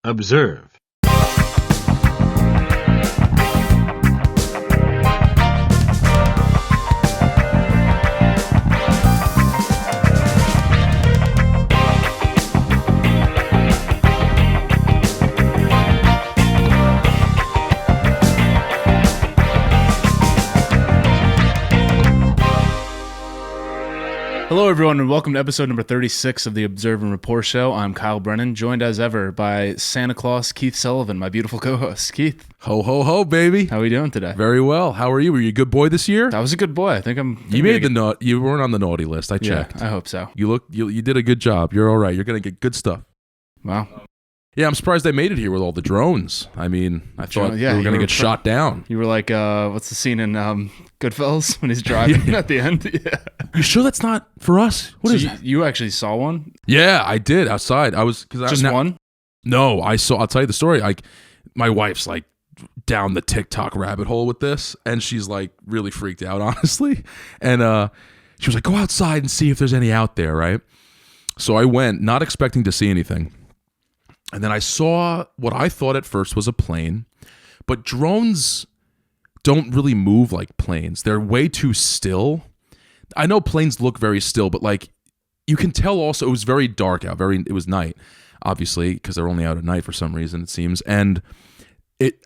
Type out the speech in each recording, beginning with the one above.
Observe. Hello, everyone, and welcome to episode number 36 of the Observe and Rapport show. I'm Kyle Brennan, joined as ever by Santa Claus Keith Sullivan, my beautiful co-host. Keith, Ho, ho, ho, baby. how are we doing today? Very well. How are you? Were you a good boy this year? I was a good boy. I think I'm. You made the you weren't on the naughty list. I checked. Yeah, I hope so. You did a good job. You're all right. You're going to get good stuff. Wow. Yeah, I'm surprised they made it here with all the drones. I mean, I thought we were going to get shot down. You were like, what's the scene in Goodfellas when he's driving at the end? Yeah. You sure that's not for us? What is it? You actually saw one? Yeah, I did outside. I was Just one? No, I saw. I'll tell you the story. Like, my wife's like down the TikTok rabbit hole with this, and she's like really freaked out, honestly. And she was like, "Go outside and see if there's any out there." Right. So I went, not expecting to see anything. And then I saw what I thought at first was a plane, but drones don't really move like planes. They're way too still. I know planes look very still, but like you can tell also it was very dark out. It was night, obviously, because they're only out at night for some reason, it seems. And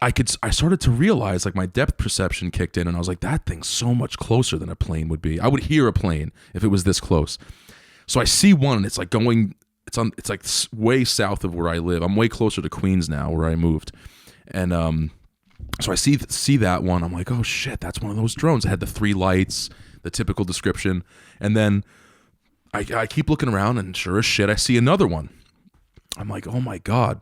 I started to realize like my depth perception kicked in, and I was like, that thing's so much closer than a plane would be. I would hear a plane if it was this close. So I see one, and it's like going. It's like way south of where I live. I'm way closer to Queens now, where I moved, and so I see that one. I'm like, oh shit, that's one of those drones. It had the 3 lights, the typical description, and then I keep looking around, and sure as shit, I see another one. I'm like, oh my god,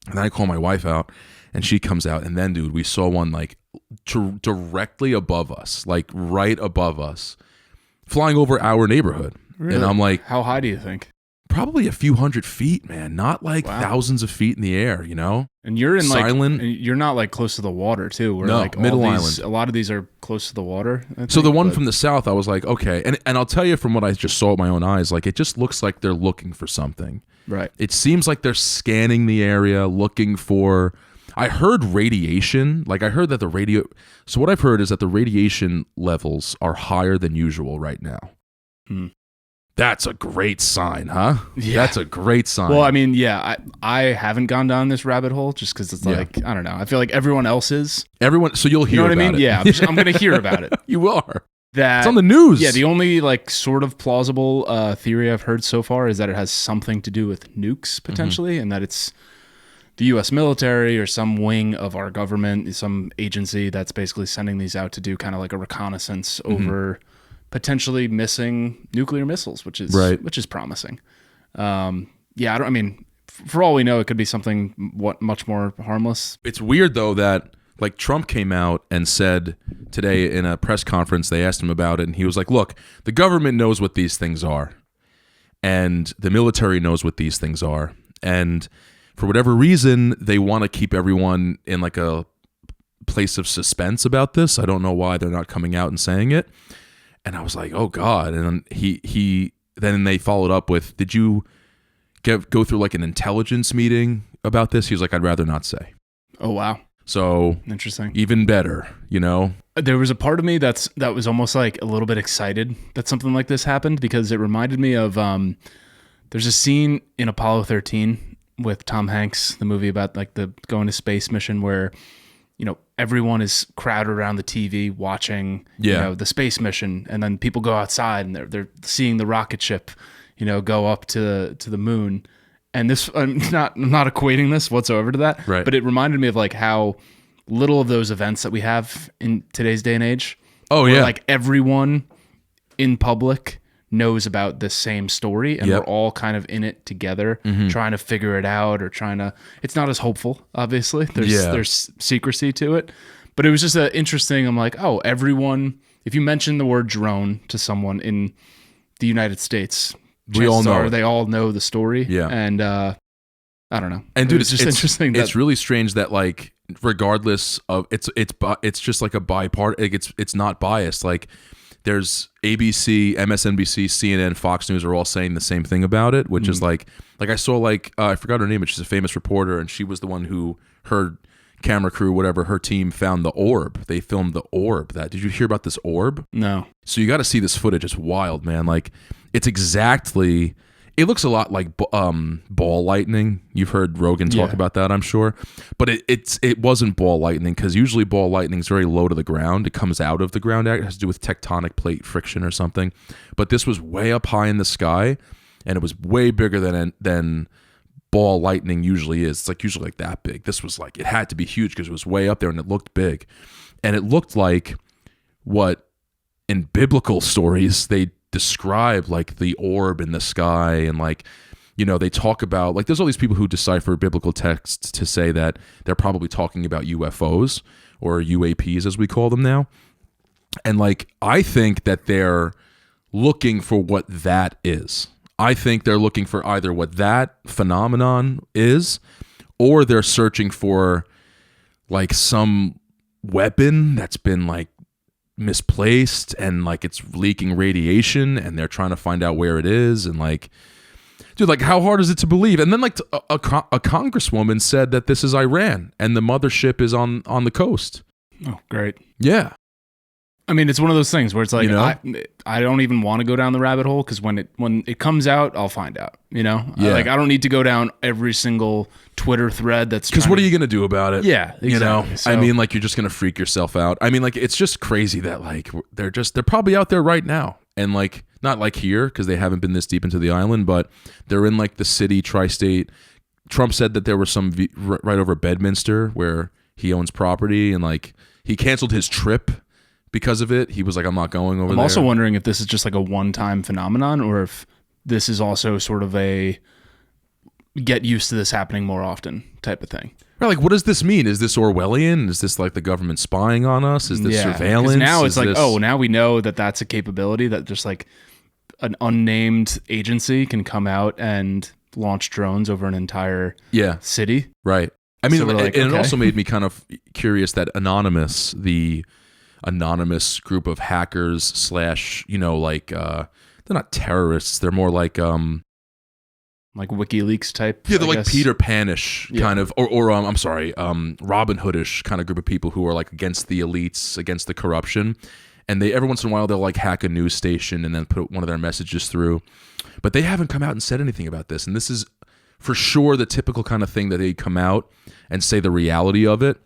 and then I call my wife out, and she comes out, and then dude, we saw one like directly above us, like right above us, flying over our neighborhood. Really? And I'm like, how high do you think? Probably a few hundred feet, man. Not like thousands of feet in the air, you know? And you're in silent. You're not like close to the water too. Where no, like middle island. A lot of these are close to the water. So the one from the south, I was like, okay. And I'll tell you from what I just saw with my own eyes, like it just looks like they're looking for something. Right. It seems like they're scanning the area, looking for... I heard radiation. Like I heard that So what I've heard is that the radiation levels are higher than usual right now. That's a great sign, huh? Yeah. That's a great sign. Well, I mean, yeah, I haven't gone down this rabbit hole just because it's like, I don't know. I feel like everyone else is. So you'll hear about it. You know what I mean? Yeah, I'm going to hear about it. You are. It's on the news. Yeah, the only like sort of plausible theory I've heard so far is that it has something to do with nukes potentially, and that it's the U.S. military or some wing of our government, some agency that's basically sending these out to do kind of like a reconnaissance over potentially missing nuclear missiles, which is promising. I mean, for all we know, it could be something much more harmless. It's weird though that like Trump came out and said today in a press conference, they asked him about it, and he was like, "Look, the government knows what these things are, and the military knows what these things are, and for whatever reason, they want to keep everyone in like a place of suspense about this. I don't know why they're not coming out and saying it." And I was like, oh God. And then then they followed up with, did you go through like an intelligence meeting about this? He was like, I'd rather not say. Oh, wow. So interesting. Even better, you know? There was a part of me that was almost like a little bit excited that something like this happened, because it reminded me of, there's a scene in Apollo 13 with Tom Hanks, the movie about like the going to space mission where, you know, everyone is crowded around the TV watching, you know, the space mission, and then people go outside and they're seeing the rocket ship, you know, go up to the moon. And this, I'm not equating this whatsoever to that, right? But it reminded me of like how little of those events that we have in today's day and age. Oh yeah, like everyone in public knows about this same story, and we're all kind of in it together, trying to figure it out, or it's not as hopeful, obviously. There's secrecy to it, but it was just interesting. I'm like, oh, everyone, if you mention the word drone to someone in the United States, we all know they all know the story. Yeah. And I don't know. And dude, it's just interesting. It's really strange that like, regardless of it's just like a bipart, like it's not biased. Like there's ABC, MSNBC, CNN, Fox News are all saying the same thing about it, which is like I saw I forgot her name, but she's a famous reporter, and she was the one who her camera crew, whatever, her team found the orb. They filmed the orb. Did you hear about this orb? No. So you got to see this footage. It's wild, man. Like it's exactly. It looks a lot like ball lightning. You've heard Rogan talk about that, I'm sure. But it wasn't ball lightning, because usually ball lightning is very low to the ground. It comes out of the ground. It has to do with tectonic plate friction or something. But this was way up high in the sky, and it was way bigger than ball lightning usually is. It's like usually like that big. This was like, it had to be huge because it was way up there and it looked big. And it looked like what in biblical stories they describe, like the orb in the sky, and like, you know, they talk about, like, there's all these people who decipher biblical texts to say that they're probably talking about UFOs or UAPs as we call them now. And like, I think that they're looking for what that is. I think they're looking for either what that phenomenon is, or they're searching for like some weapon that's been like misplaced and like it's leaking radiation, and they're trying to find out where it is. And like, dude, like how hard is it to believe? And then like a congresswoman said that this is Iran and the mothership is on the coast. Oh, great. Yeah. I mean, it's one of those things where it's like, You know? I don't even want to go down the rabbit hole, because when it comes out, I'll find out, you know? Yeah. I don't need to go down every single Twitter thread that's Because what are you going to do about it? Yeah, exactly. You know, So, I mean, like, you're just going to freak yourself out. I mean, like, it's just crazy that like they're probably out there right now. And like, not like here, because they haven't been this deep into the island, but they're in like the city, tri-state. Trump said that there was some right over Bedminster where he owns property, and like he canceled his trip because of it. He was like, I'm not going over there. I'm also wondering if this is just like a one-time phenomenon, or if this is also sort of a get used to this happening more often type of thing. Right, like, what does this mean? Is this Orwellian? Is this like the government spying on us? Is this surveillance? Now it's Is like, this... oh, now we know that that's a capability, that just like an unnamed agency can come out and launch drones over an entire city. Right. I mean, So we're like, and it okay. also made me kind of curious that the anonymous group of hackers / you know, like they're not terrorists, they're more like WikiLeaks type. they're I like guess. Peter Panish kind of, or I'm sorry, Robin Hoodish kind of group of people who are like against the elites, against the corruption, and they every once in a while they'll like hack a news station and then put one of their messages through, but they haven't come out and said anything about this. And this is for sure the typical kind of thing that they come out and say the reality of it.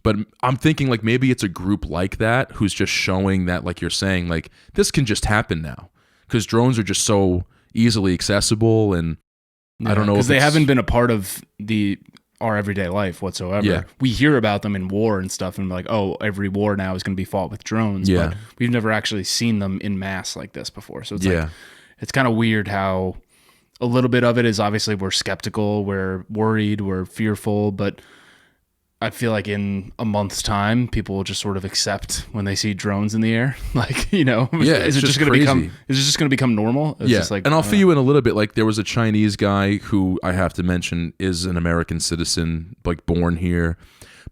But I'm thinking like maybe it's a group like that who's just showing that, like you're saying, like this can just happen now because drones are just so easily accessible. And I don't know, because they haven't been a part of our everyday life whatsoever. Yeah. We hear about them in war and stuff, and we're like, oh, every war now is going to be fought with drones. Yeah. But we've never actually seen them in mass like this before. So it's Yeah. like, it's kind of weird how a little bit of it is obviously we're skeptical, we're worried, we're fearful, but I feel like in a month's time, people will just sort of accept when they see drones in the air. Like, you know, is it just going to become normal? It's just like, and I'll fill you in a little bit. Like there was a Chinese guy who I have to mention is an American citizen, like born here,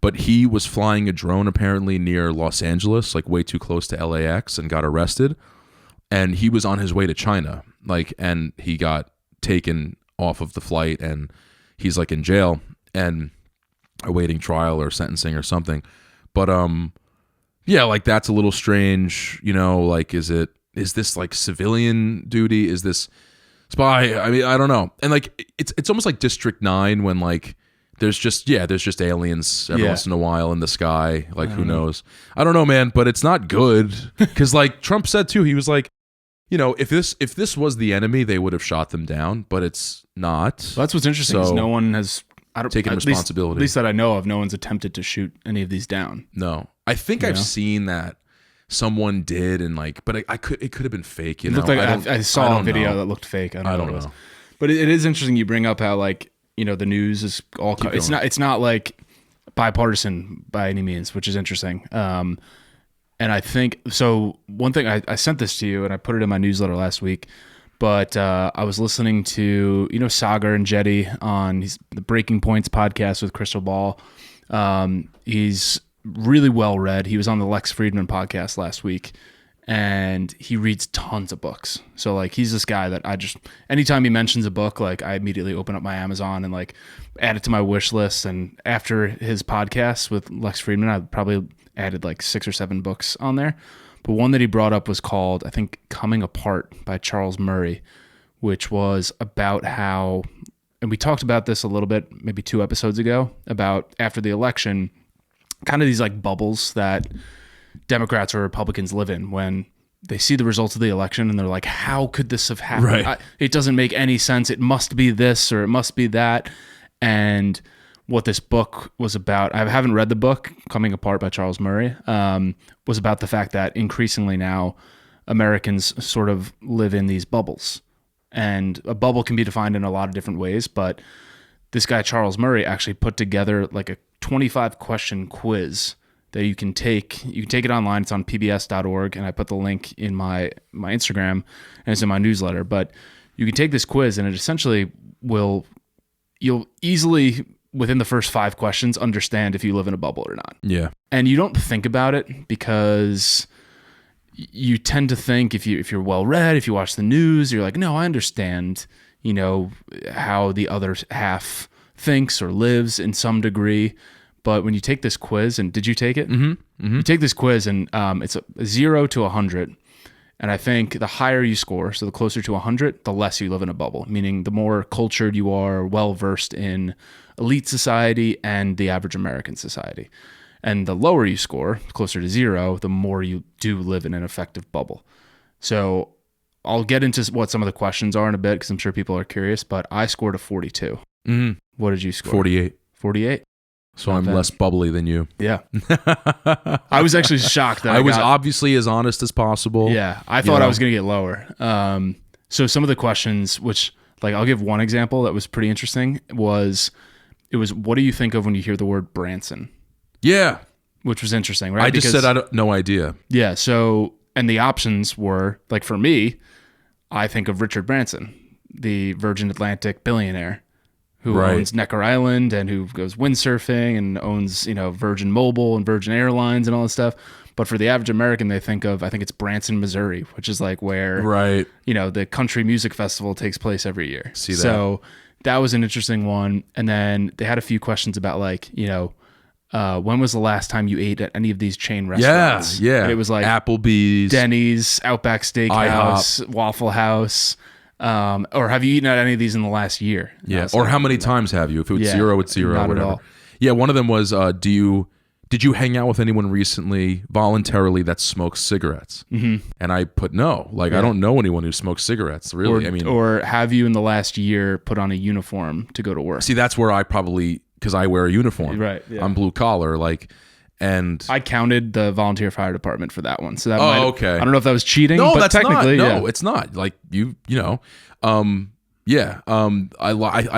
but he was flying a drone apparently near Los Angeles, like way too close to LAX, and got arrested. And he was on his way to China, like, and he got taken off of the flight, and he's like in jail and awaiting trial or sentencing or something. But yeah, like that's a little strange, you know, like is this like civilian duty? Is this spy? I mean, I don't know. And like it's almost like District 9 when like there's just aliens every once in a while in the sky, like who knows. I don't know, man, but it's not good cuz like Trump said too, he was like, you know, if this was the enemy, they would have shot them down, but it's not. So that's what's interesting is no one has taken responsibility. At least that I know of, no one's attempted to shoot any of these down. No, I think I've seen that someone did, and like, but it could have been fake. You know, Looked like I saw a video that looked fake. I don't know what it was. But it is interesting you bring up how like, you know, the news is all. It's not like bipartisan by any means, which is interesting. And I think so. One thing I sent this to you, and I put it in my newsletter last week. But I was listening to, you know, Sagar and Jetty on the Breaking Points podcast with Crystal Ball. He's really well read. He was on the Lex Friedman podcast last week, and he reads tons of books. So like he's this guy that anytime he mentions a book, like I immediately open up my Amazon and like add it to my wish list. And after his podcast with Lex Friedman, I probably added like 6 or 7 books on there. But one that he brought up was called, I think, Coming Apart by Charles Murray, which was about how, and we talked about this a little bit, maybe 2 episodes ago, about after the election, kind of these like bubbles that Democrats or Republicans live in when they see the results of the election and they're like, how could this have happened? Right. It doesn't make any sense. It must be this or it must be that. And what this book was about, I haven't read the book, Coming Apart by Charles Murray, was about the fact that increasingly now Americans sort of live in these bubbles. And a bubble can be defined in a lot of different ways, but this guy, Charles Murray, actually put together like a 25 question quiz that you can take it online. It's on pbs.org, and I put the link in my Instagram, and it's in my newsletter. But you can take this quiz, and it essentially you'll easily, within the first 5 questions, understand if you live in a bubble or not. Yeah. And you don't think about it because you tend to think if you're well read, if you watch the news, you're like, no, I understand, how the other half thinks or lives in some degree. But when you take this quiz, and did you take it? Mm-hmm. Mm-hmm. You take this quiz, and it's a 0 to 100. And I think the higher you score, so the closer to 100, the less you live in a bubble, meaning the more cultured you are, well-versed in elite society and the average American society. And the lower you score, closer to 0, the more you do live in an effective bubble. So I'll get into what some of the questions are in a bit because I'm sure people are curious, but I scored a 42. Mm-hmm. What did you score? 48. 48? So I'm less bubbly than you. Yeah. I was actually shocked that I was obviously as honest as possible. Yeah. I thought I was going to get lower. So some of the questions, which like I'll give one example that was pretty interesting, it was what do you think of when you hear the word Branson? Yeah. Which was interesting, right? I just said no idea. Yeah. So, and the options were, like for me, I think of Richard Branson, the Virgin Atlantic billionaire who owns Necker Island and who goes windsurfing and owns, Virgin Mobile and Virgin Airlines and all this stuff. But for the average American, they think of, I think it's Branson, Missouri, which is like where, the country music festival takes place every year. See that. So that was an interesting one. And then they had a few questions about like, when was the last time you ate at any of these chain restaurants? Yeah. And it was like Applebee's, Denny's, Outback Steakhouse, Waffle House. Or have you eaten at any of these in the last year? Yeah. Or how many times have you? If it was 0, it's 0. Not whatever. at all. Yeah. One of them was, did you hang out with anyone recently voluntarily that smokes cigarettes? Mm-hmm. And I put no. Like, I don't know anyone who smokes cigarettes, really. Or have you in the last year put on a uniform to go to work? See, that's where I probably, because I wear a uniform. Right. Yeah. I'm blue collar, and I counted the volunteer fire department for that one. So that okay. I don't know if that was cheating. No, but that's technically, not. No, it's not. Like I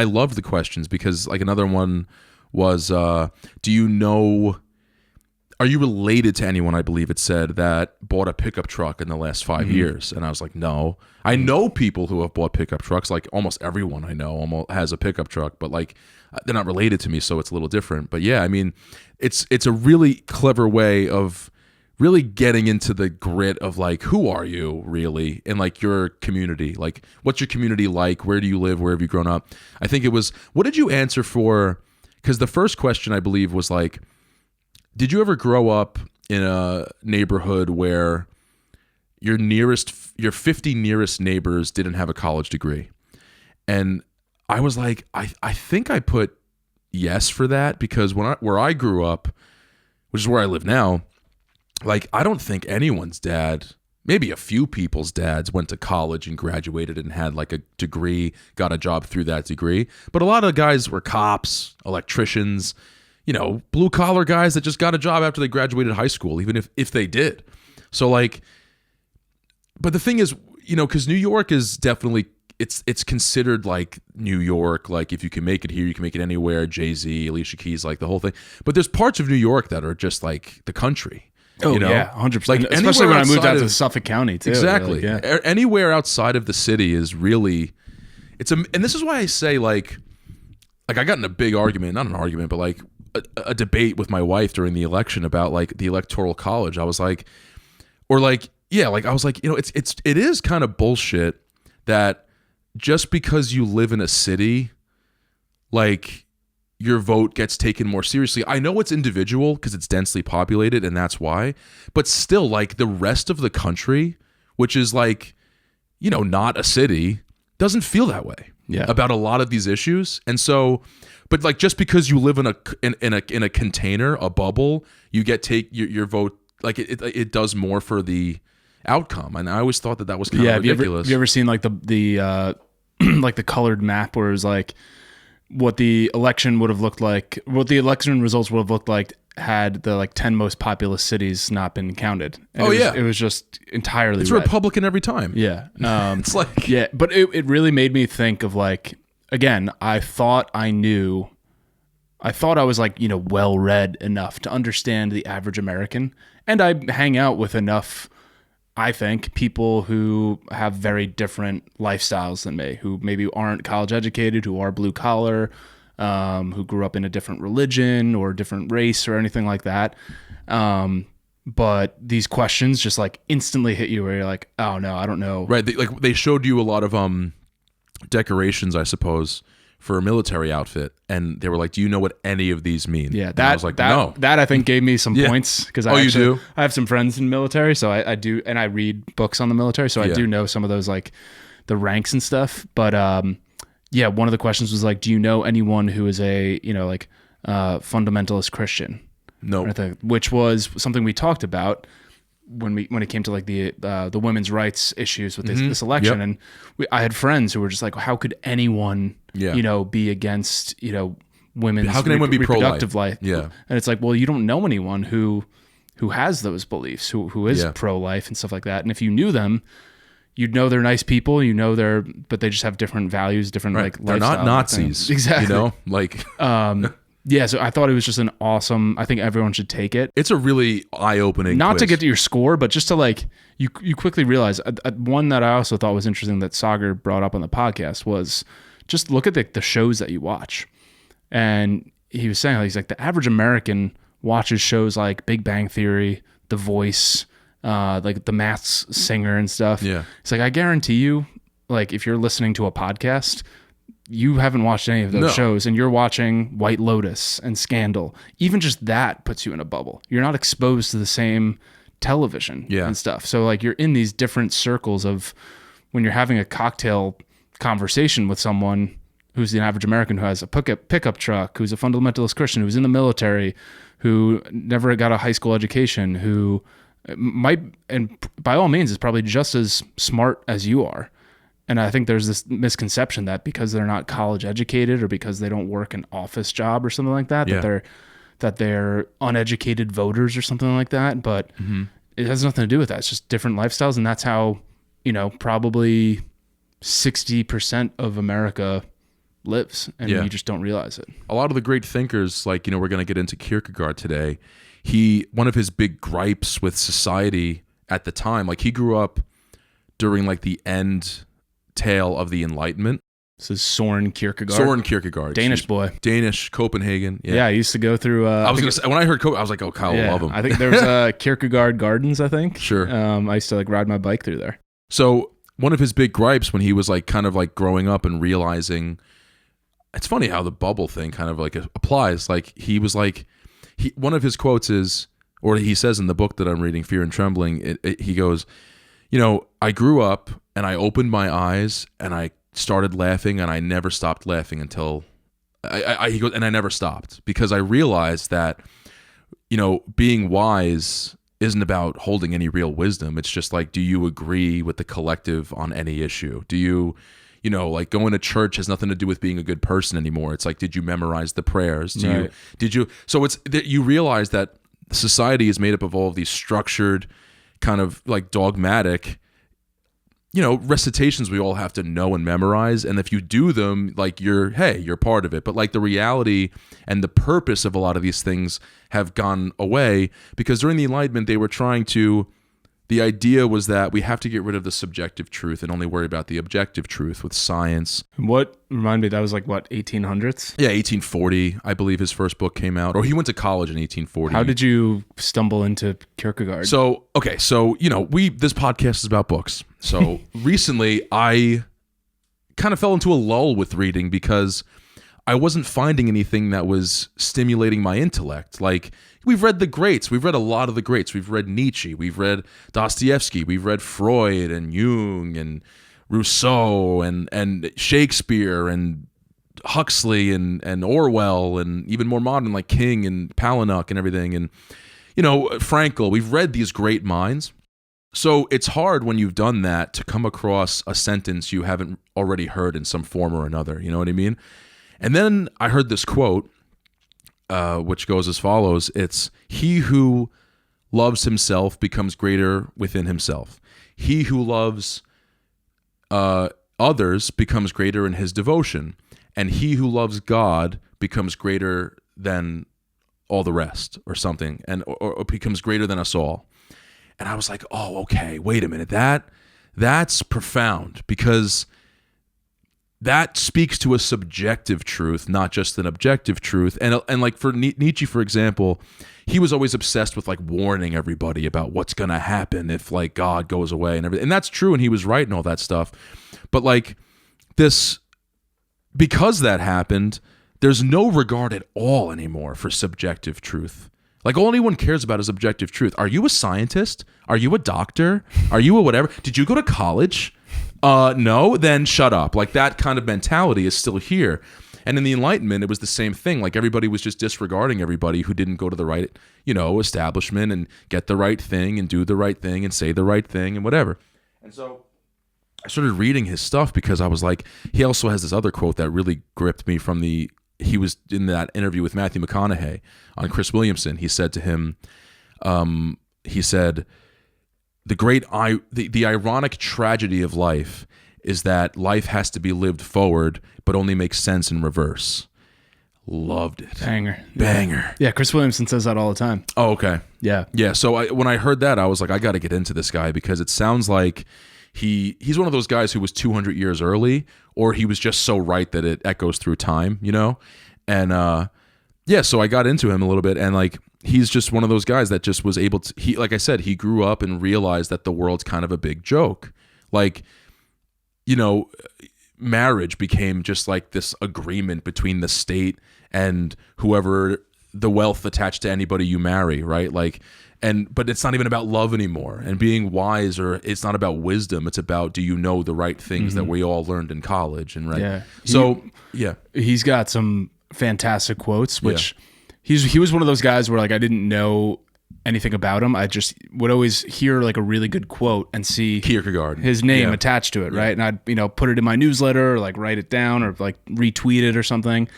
loved the questions because like another one was, do you know? Are you related to anyone, I believe it said, that bought a pickup truck in the last 5 years? And I was like, no. I know people who have bought pickup trucks. Like almost everyone I know almost has a pickup truck, but like they're not related to me, so it's a little different. But yeah, it's a really clever way of really getting into the grit of like, who are you really in like your community? Like, what's your community like? Where do you live? Where have you grown up? I think it was, what did you answer for? Because the first question I believe was like, did you ever grow up in a neighborhood where your 50 nearest neighbors didn't have a college degree? And I was like, I think I put yes for that because where I grew up, which is where I live now, like I don't think anyone's dad, maybe a few people's dads went to college and graduated and had like a degree, got a job through that degree. But a lot of guys were cops, electricians, blue collar guys that just got a job after they graduated high school, even if they did. So like, but the thing is, because New York is definitely, it's considered like New York. Like if you can make it here, you can make it anywhere. Jay-Z, Alicia Keys, like the whole thing. But there's parts of New York that are just like the country. Oh, yeah, 100%. Like, especially when I moved out to Suffolk County, too. Exactly. Like, yeah. Anywhere outside of the city is really, and this is why I say like I got in a big argument, not an argument, but like a debate with my wife during the election about like the electoral college. I was like, or like yeah, like I was like, it is kind of bullshit that just because you live in a city, like your vote gets taken more seriously. I know it's individual because it's densely populated and that's why, but still, like the rest of the country, which is like, not a city, doesn't feel that way about a lot of these issues. And so, but like just because you live in a container, a bubble, you get your vote, like it does more for the outcome. And I always thought that was kind of ridiculous. Have you ever seen like the like the colored map where it's like what the election would have looked like, what the election results would have looked like had the like 10 most populous cities not been counted? And it was just entirely it's red. Republican every time. Yeah. It's like, yeah, but it really made me think of like, again, I thought I was like, well read enough to understand the average American, and I hang out with enough, I think, people who have very different lifestyles than me, who maybe aren't college educated, who are blue collar, who grew up in a different religion or different race or anything like that. But these questions just like instantly hit you where you're like, oh no, I don't know. Right. They showed you a lot of decorations, I suppose, for a military outfit, and they were like, do you know what any of these mean? Yeah, I was like, no. That I think gave me some points because you do? I have some friends in the military, so I do, and I read books on the military, so I do know some of those like the ranks and stuff. But yeah, one of the questions was like, do you know anyone who is a fundamentalist Christian? No. Which was something we talked about when it came to like the women's rights issues with this election. And I had friends who were just like, how could anyone be against women's how can anyone be reproductive pro-life? life? Yeah. And it's like, well, you don't know anyone who has those beliefs, who is pro-life and stuff like that. And if you knew them, you'd know they're nice people, but they just have different values, different like they're lifestyle not Nazis. Exactly. Like yeah, so I thought it was just an awesome, I think everyone should take it. It's a really eye-opening Not quiz. to get to your score, but just to like, you quickly realize, one that I also thought was interesting that Sagar brought up on the podcast was just look at the shows that you watch. And he was saying, he's like, the average American watches shows like Big Bang Theory, The Voice, like The Masked Singer and stuff. Yeah. It's like, I guarantee you, like if you're listening to a podcast, you haven't watched any of those shows, and you're watching White Lotus and Scandal. Even just that puts you in a bubble. You're not exposed to the same television and stuff. So like you're in these different circles of when you're having a cocktail conversation with someone who's the average American who has a pickup truck, who's a fundamentalist Christian, who's in the military, who never got a high school education, who might, and by all means is probably just as smart as you are. And I think there's this misconception that because they're not college educated or because they don't work an office job or something like that, that they're uneducated voters or something like that. But it has nothing to do with that. It's just different lifestyles. And that's how, probably 60% of America lives. And you just don't realize it. A lot of the great thinkers, like, we're going to get into Kierkegaard today. One of his big gripes with society at the time, like he grew up during like the end tail of the Enlightenment. This is Søren Kierkegaard. Søren Kierkegaard. Danish boy. Danish, Copenhagen. Yeah, I used to go through... I was going to say, when I heard Copenhagen, I was like, oh, Kyle will love him. I think there was Kierkegaard Gardens, I think. Sure. I used to like ride my bike through there. So one of his big gripes when he was like kind of like growing up and realizing... It's funny how the bubble thing kind of like applies. Like he was like... one of his quotes is, or he says in the book that I'm reading, Fear and Trembling, he goes, I grew up and I opened my eyes and I started laughing and I never stopped laughing until he goes, and I never stopped because I realized that, being wise isn't about holding any real wisdom. It's just like, do you agree with the collective on any issue? Do you, like going to church has nothing to do with being a good person anymore. It's like, did you memorize the prayers? So it's that you realize that society is made up of all of these structured kind of like dogmatic, recitations we all have to know and memorize. And if you do them, like you're part of it. But like the reality and the purpose of a lot of these things have gone away because during the Enlightenment, they were trying to the idea was that we have to get rid of the subjective truth and only worry about the objective truth with science. What, remind me, that was like what, 1800s? Yeah, 1840, I believe his first book came out, or he went to college in 1840. How did you stumble into Kierkegaard? So this podcast is about books. So recently I kind of fell into a lull with reading because I wasn't finding anything that was stimulating my intellect. Like, we've read the greats. We've read a lot of the greats. We've read Nietzsche. We've read Dostoevsky. We've read Freud and Jung and Rousseau and Shakespeare and Huxley and Orwell and even more modern like King and Palahniuk and everything. And, Frankl. We've read these great minds. So it's hard when you've done that to come across a sentence you haven't already heard in some form or another. You know what I mean? And then I heard this quote, which goes as follows. It's, "He who loves himself becomes greater within himself. He who loves others becomes greater in his devotion. And he who loves God becomes greater than all the rest," or something, and or becomes greater than us all. And I was like, oh, okay, wait a minute. That's profound, because that speaks to a subjective truth, not just an objective truth. And like for Nietzsche, for example, he was always obsessed with like warning everybody about what's going to happen if like God goes away and everything. And that's true, and he was right and all that stuff. But like this, because that happened, there's no regard at all anymore for subjective truth. Like, all anyone cares about is objective truth. Are you a scientist? Are you a doctor? Are you a whatever? Did you go to college? No? Then shut up. Like, that kind of mentality is still here. And in the Enlightenment, it was the same thing. Like, everybody was just disregarding everybody who didn't go to the right, establishment and get the right thing and do the right thing and say the right thing and whatever. And so I started reading his stuff because I was like, he also has this other quote that really gripped me from he was in that interview with Matthew McConaughey on Chris Williamson. He said to him, the ironic tragedy of life is that life has to be lived forward, but only makes sense in reverse. Loved it. Banger. Yeah, Chris Williamson says that all the time. Oh, okay. Yeah. Yeah, so when I heard that, I was like, I got to get into this guy, because it sounds like he's one of those guys who was 200 years early, or he was just so right that it echoes through time, And so I got into him a little bit, and like, he's just one of those guys that just was able to, like I said, he grew up and realized that the world's kind of a big joke. Like, marriage became just like this agreement between the state and whoever, the wealth attached to anybody you marry, right? Like, but it's not even about love anymore, and being wise, or it's not about wisdom. It's about, do you know the right things that we all learned in college, and right? Yeah. He's got some fantastic quotes, which he was one of those guys where like I didn't know anything about him. I just would always hear like a really good quote and see Kierkegaard, his name attached to it, right? And I'd put it in my newsletter, or like write it down, or like retweet it or something.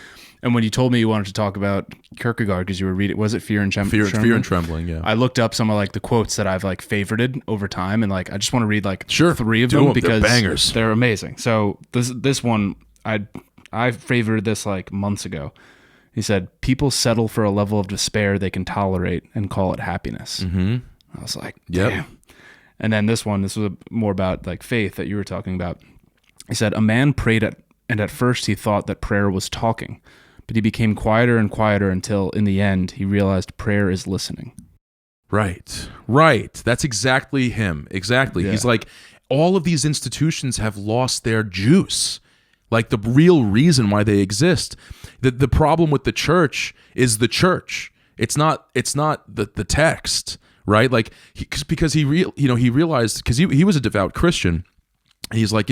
And when you told me you wanted to talk about Kierkegaard because you were reading, was it Fear and Trembling? Fear and Trembling, yeah. I looked up some of like the quotes that I've like favorited over time, and like I just want to read like 3 of Do them 'em. because They're bangers. They're amazing. So this one I favorited this like months ago. He said, "People settle for a level of despair they can tolerate and call it happiness." Mm-hmm. I was like, damn. Yep. And then this was more about like faith that you were talking about. He said, "A man prayed and at first he thought that prayer was talking. But he became quieter and quieter until, in the end, he realized prayer is listening." Right. That's exactly him. Exactly. Yeah. He's like, all of these institutions have lost their juice. Like, the real reason why they exist. The problem with the church is the church. It's not the text, right? Like, because he realized, because he was a devout Christian. He's like,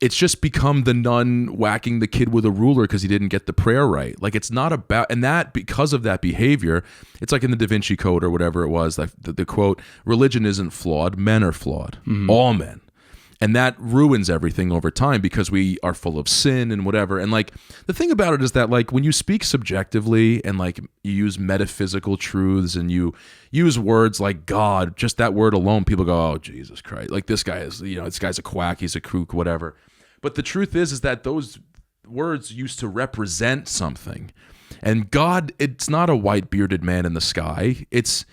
it's just become the nun whacking the kid with a ruler because he didn't get the prayer right. Like, it's not about, and that, because of that behavior, it's like in the Da Vinci Code or whatever it was, like the quote, "Religion isn't flawed, men are flawed." Mm-hmm. All men. And that ruins everything over time because we are full of sin and whatever. And like, the thing about it is that like, when you speak subjectively and like you use metaphysical truths and you use words like God, just that word alone, people go, "Oh, Jesus Christ. Like, this guy is, this guy's a quack, he's a kook, whatever." But the truth is that those words used to represent something. And God, it's not a white bearded man in the sky. It's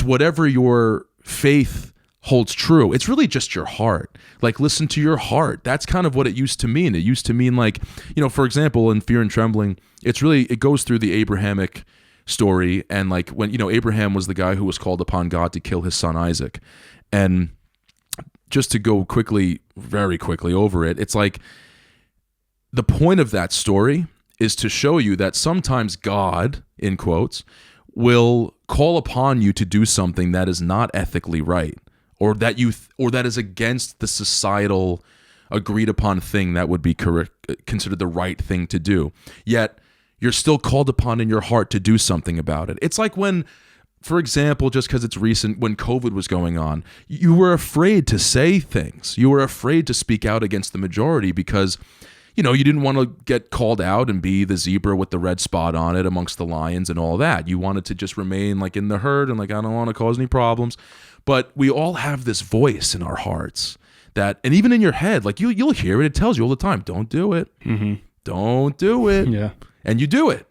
whatever your faith holds true. It's really just your heart. Like, listen to your heart. That's kind of what it used to mean. It used to mean, like, for example, in Fear and Trembling, it goes through the Abrahamic story, and like when Abraham was the guy who was called upon God to kill his son Isaac. And just to go very quickly over it, it's like the point of that story is to show you that sometimes God, in quotes, will call upon you to do something that is not ethically right, or that is against the societal agreed upon thing that would be considered the right thing to do. Yet you're still called upon in your heart to do something about it. It's like when, for example, just because it's recent, when COVID was going on, you were afraid to say things. You were afraid to speak out against the majority because, you didn't want to get called out and be the zebra with the red spot on it amongst the lions and all that. You wanted to just remain like in the herd and like, I don't want to cause any problems. But we all have this voice in our hearts that, and even in your head, like you'll hear it. It tells you all the time, don't do it. Mm-hmm. Don't do it. Yeah. And you do it.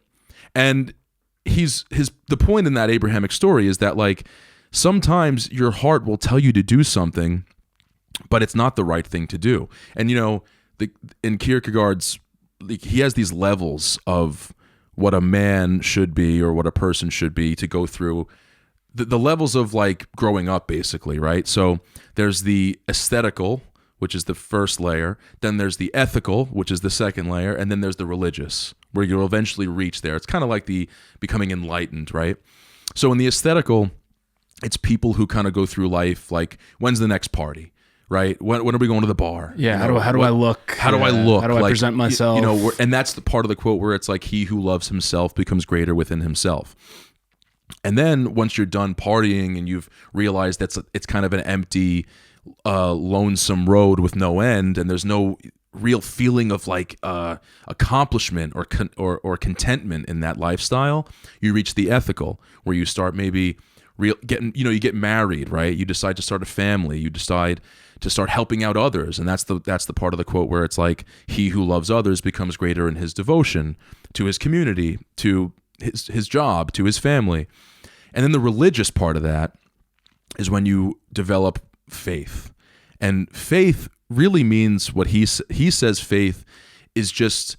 And the point in that Abrahamic story is that, like, sometimes your heart will tell you to do something, but it's not the right thing to do. And in Kierkegaard's, he has these levels of what a man should be or what a person should be to go through the levels of like growing up, basically, right? So there's the aesthetical, which is the first layer. Then there's the ethical, which is the second layer. And then there's the religious, where you'll eventually reach there. It's kind of like the becoming enlightened, right? So in the aesthetical, it's people who kind of go through life like, when's the next party? Right? When are we going to the bar? Yeah. How do I look? How do I look? How do I present myself? And that's the part of the quote where it's like, he who loves himself becomes greater within himself. And then once you're done partying and you've realized it's kind of an empty, lonesome road with no end, and there's no real feeling of like accomplishment or contentment in that lifestyle, you reach the ethical, where you start maybe you get married, right? You decide to start a family. You decide to start helping out others, and that's the part of the quote where it's like, he who loves others becomes greater in his devotion to his community, to his job, to his family. And then the religious part of that is when you develop faith. And faith really means what he says. Faith is just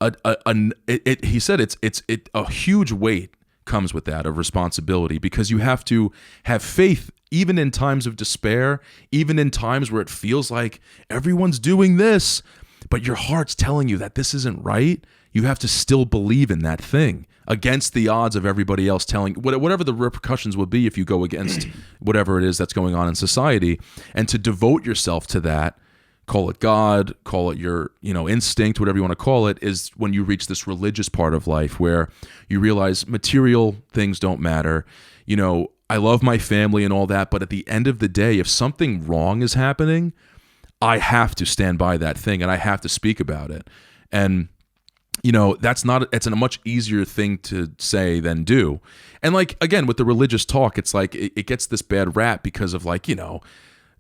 he said it's a huge weight comes with that of responsibility, because you have to have faith even in times of despair, even in times where it feels like everyone's doing this, but your heart's telling you that this isn't right. You have to still believe in that thing against the odds of everybody else telling whatever the repercussions will be if you go against whatever it is that's going on in society. And to devote yourself to that, call it God, call it your instinct, whatever you want to call it, is when you reach this religious part of life where you realize material things don't matter. I love my family and all that, but at the end of the day, if something wrong is happening, I have to stand by that thing and I have to speak about it. And it's a much easier thing to say than do. And like, again, with the religious talk, it's like it gets this bad rap because of like,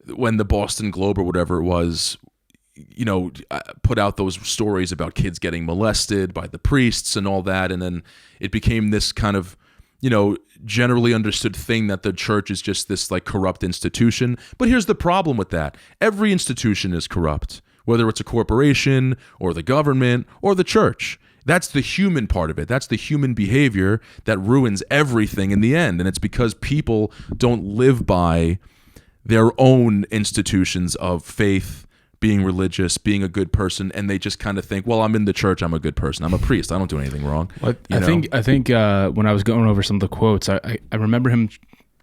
when the Boston Globe or whatever it was, put out those stories about kids getting molested by the priests and all that. And then it became this kind of, generally understood thing that the church is just this like corrupt institution. But here's the problem with that. Every institution is corrupt, whether it's a corporation or the government or the church. That's the human part of it. That's the human behavior that ruins everything in the end. And it's because people don't live by their own institutions of faith, being religious, being a good person, and they just kind of think, well, I'm in the church, I'm a good person, I'm a priest, I don't do anything wrong. I think when I was going over some of the quotes, I remember him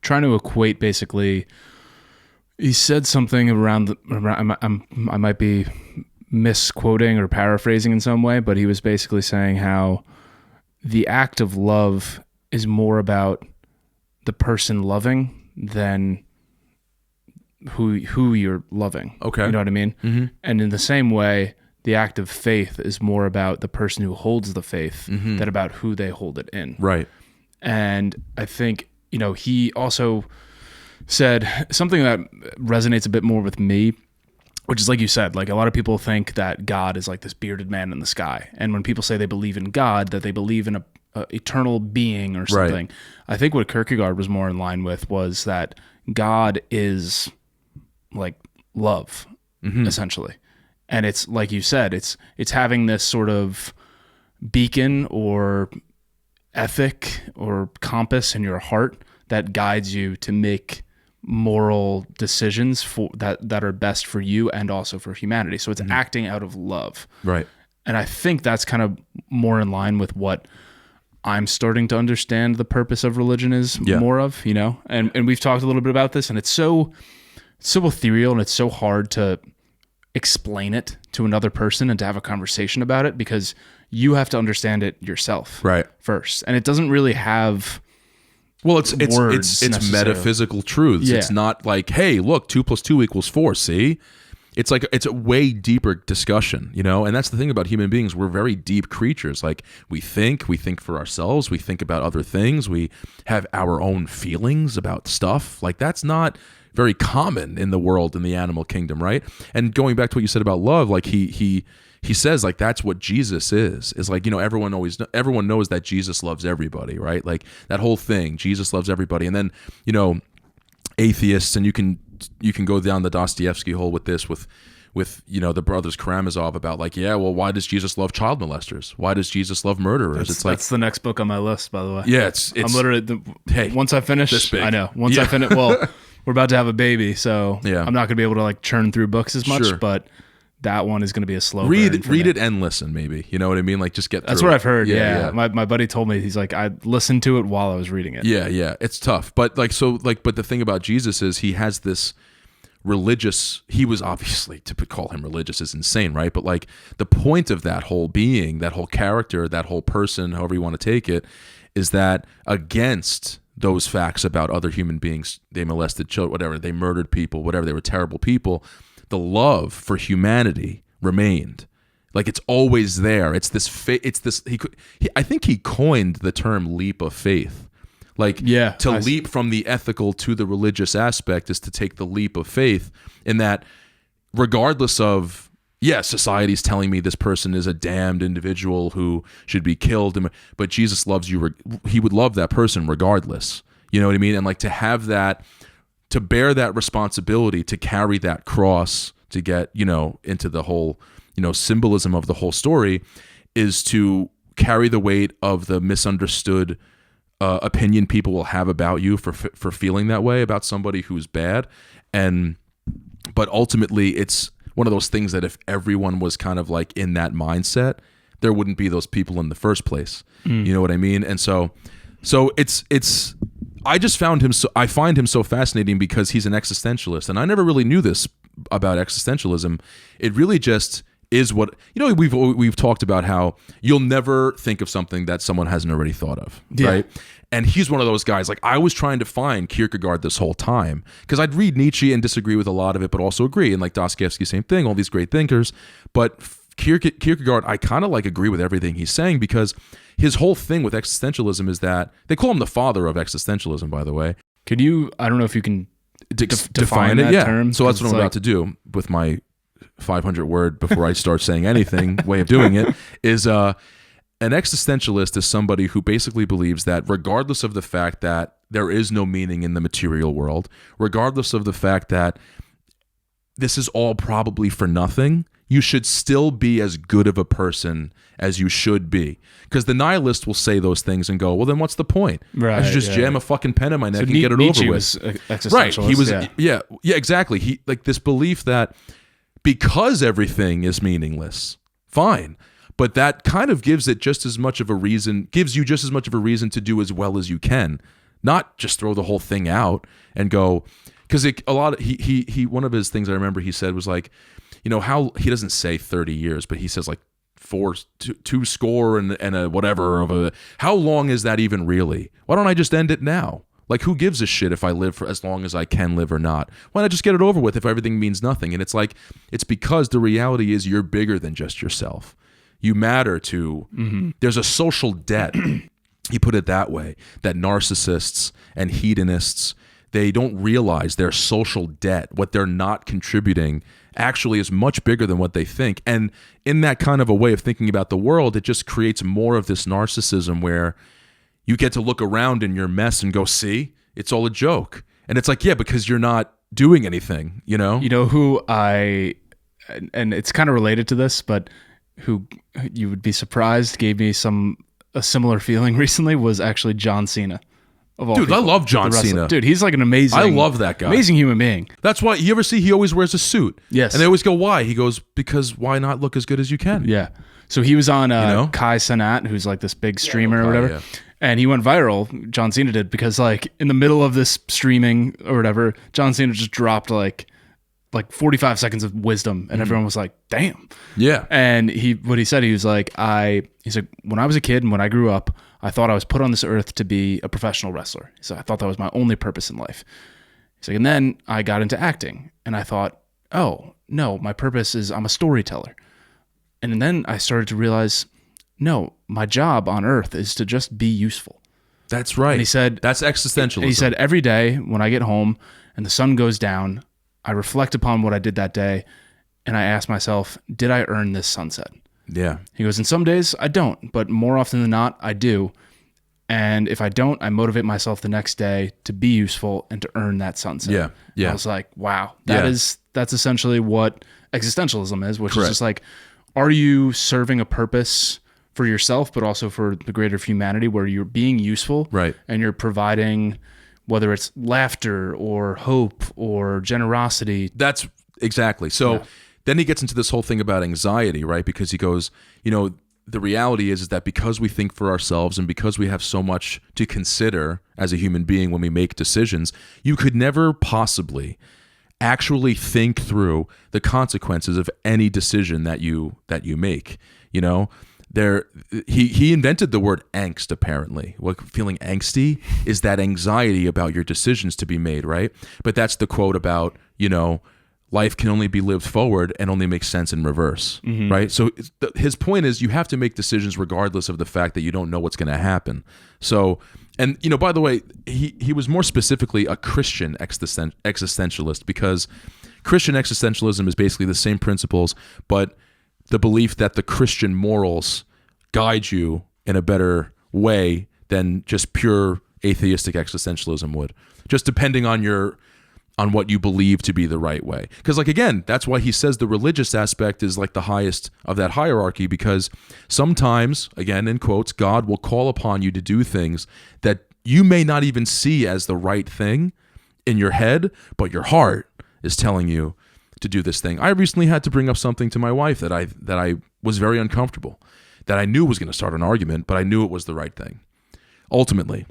trying to equate, basically, he said something around I might be misquoting or paraphrasing in some way, but he was basically saying how the act of love is more about the person loving than who you're loving. Okay. You know what I mean? Mm-hmm. And in the same way, the act of faith is more about the person who holds the faith than about who they hold it in. Right. And I think, he also said something that resonates a bit more with me, which is like you said, like a lot of people think that God is like this bearded man in the sky. And when people say they believe in God, that they believe in eternal being or something. I think what Kierkegaard was more in line with was that God is like love, essentially. And it's like you said, it's having this sort of beacon or ethic or compass in your heart that guides you to make moral decisions for that are best for you and also for humanity. So it's acting out of love. Right. And I think that's kind of more in line with what I'm starting to understand the purpose of religion is more of, you know? And we've talked a little bit about this, and it's so ethereal, and it's so hard to explain it to another person and to have a conversation about it, because you have to understand it yourself first. And it doesn't really have it's metaphysical truths. It's not like, hey, look, 2 + 2 = 4, see? It's like, it's a way deeper discussion, you know? And that's the thing about human beings. We're very deep creatures. Like, we think for ourselves. We think about other things. We have our own feelings about stuff. Like, that's not very common in the world, in the animal kingdom, right? And going back to what you said about love, like he says, like, that's what Jesus is like, you know, everyone knows that Jesus loves everybody, right? Like, that whole thing, Jesus loves everybody. And then, you know, atheists, and you can go down the Dostoevsky hole with this, with you know, the brothers Karamazov, about like, yeah, well, why does Jesus love child molesters? Why does Jesus love murderers? That's the next book on my list, by the way. Yeah, it's I'm literally once I finish, I know once I finish. Well, we're about to have a baby, so I'm not going to be able to like churn through books as much, but that one is going to be a slow read it and listen, maybe, you know what I mean? Like, just get through. That's what I've heard. Yeah. My buddy told me, he's like, I listened to it while I was reading it. Yeah, it's tough, but like, so like, but the thing about Jesus is he has this religious, he was obviously, to call him religious is insane, right? But like, the point of that whole being, that whole character, that whole person, however you want to take it, is that against those facts about other human beings, they molested children, whatever, they murdered people, whatever, they were terrible people, the love for humanity remained. Like, it's always there. It's this I think he coined the term leap of faith. Like, leap from the ethical to the religious aspect is to take the leap of faith, in that regardless of, society's telling me this person is a damned individual who should be killed, but Jesus loves you. He would love that person regardless. You know what I mean? And like, to have that, to bear that responsibility, to carry that cross, to get, you know, into the whole, you know, symbolism of the whole story, is to carry the weight of the misunderstood opinion people will have about you for feeling that way about somebody who's bad. But ultimately, it's one of those things that if everyone was kind of like in that mindset, there wouldn't be those people in the first place. You know what I mean? And so it's I just I find him so fascinating because he's an existentialist, and I never really knew this about existentialism. It really just is what, you know, we've talked about how you'll never think of something that someone hasn't already thought of, right? And he's one of those guys. Like, I was trying to find Kierkegaard this whole time, because I'd read Nietzsche and disagree with a lot of it, but also agree. And like Dostoevsky, same thing, all these great thinkers. But Kierkegaard, I kind of like agree with everything he's saying, because his whole thing with existentialism is that, they call him the father of existentialism, by the way. Could you, I don't know if you can define it, that term? So that's what I'm about to do with my 500 word before I start saying anything way of doing it, is an existentialist is somebody who basically believes that regardless of the fact that there is no meaning in the material world, regardless of the fact that this is all probably for nothing, you should still be as good of a person as you should be. Because the nihilist will say those things and go, well, then what's the point? Right, I should just jam a fucking pen in my neck and get it Nietzsche over was with. Existentialist, right. He was, exactly. He, like, this belief that because everything is meaningless, fine. But that kind of gives you just as much of a reason to do as well as you can. Not just throw the whole thing out and go, because he one of his things I remember he said was like, you know, how he doesn't say 30 years, but he says like two score and a whatever of a, how long is that even really? Why don't I just end it now? Like, who gives a shit if I live for as long as I can live or not? Why not just get it over with if everything means nothing? And it's like, it's because the reality is you're bigger than just yourself. You matter to, there's a social debt, you put it that way, that narcissists and hedonists, they don't realize their social debt, what they're not contributing actually is much bigger than what they think. And in that kind of a way of thinking about the world, it just creates more of this narcissism where you get to look around in your mess and go, see, it's all a joke. And it's like, yeah, because you're not doing anything, you know? You know who and it's kind of related to this, but who you would be surprised gave me a similar feeling recently was actually John Cena. Of all Dude, people, I love John Cena. Dude, he's like an amazing. I love that guy. Amazing human being. That's why you ever see he always wears a suit. Yes. And they always go, why? He goes, because why not look as good as you can? Yeah. So he was on know? Kai Cenat, who's like this big streamer or whatever. yeah. And he went viral, John Cena did, because like in the middle of this streaming or whatever, John Cena just dropped like 45 seconds of wisdom, and everyone was like, damn. Yeah. And what he said, he was like, he's like, when I was a kid and when I grew up, I thought I was put on this earth to be a professional wrestler. So I thought that was my only purpose in life. He's like, and then I got into acting and I thought, oh no, my purpose is I'm a storyteller. And then I started to realize, no, my job on earth is to just be useful. That's right. And he said, that's existentialism. And he said, every day when I get home and the sun goes down, I reflect upon what I did that day, and I ask myself, did I earn this sunset? Yeah. He goes, and some days I don't, but more often than not, I do. And if I don't, I motivate myself the next day to be useful and to earn that sunset. Yeah. Yeah. I was like, wow, that's essentially what existentialism is, which Correct. is just like, are you serving a purpose for yourself, but also for the greater humanity, where you're being useful, right? And you're providing, whether it's laughter or hope or generosity. That's exactly. So then he gets into this whole thing about anxiety, right? Because he goes, the reality is that because we think for ourselves and because we have so much to consider as a human being when we make decisions, you could never possibly actually think through the consequences of any decision that you make. He invented the word angst, apparently. Feeling angsty is that anxiety about your decisions to be made, right? But that's the quote about, life can only be lived forward and only makes sense in reverse, right? So his point is you have to make decisions regardless of the fact that you don't know what's going to happen. So, and, by the way, he was more specifically a Christian existentialist, because Christian existentialism is basically the same principles, but the belief that the Christian morals guide you in a better way than just pure atheistic existentialism would, just depending on what you believe to be the right way. Because again, that's why he says the religious aspect is like the highest of that hierarchy, because sometimes, again, in quotes, God will call upon you to do things that you may not even see as the right thing in your head, but your heart is telling you to do this thing. I recently had to bring up something to my wife that I was very uncomfortable, that I knew was going to start an argument, but I knew it was the right thing, ultimately.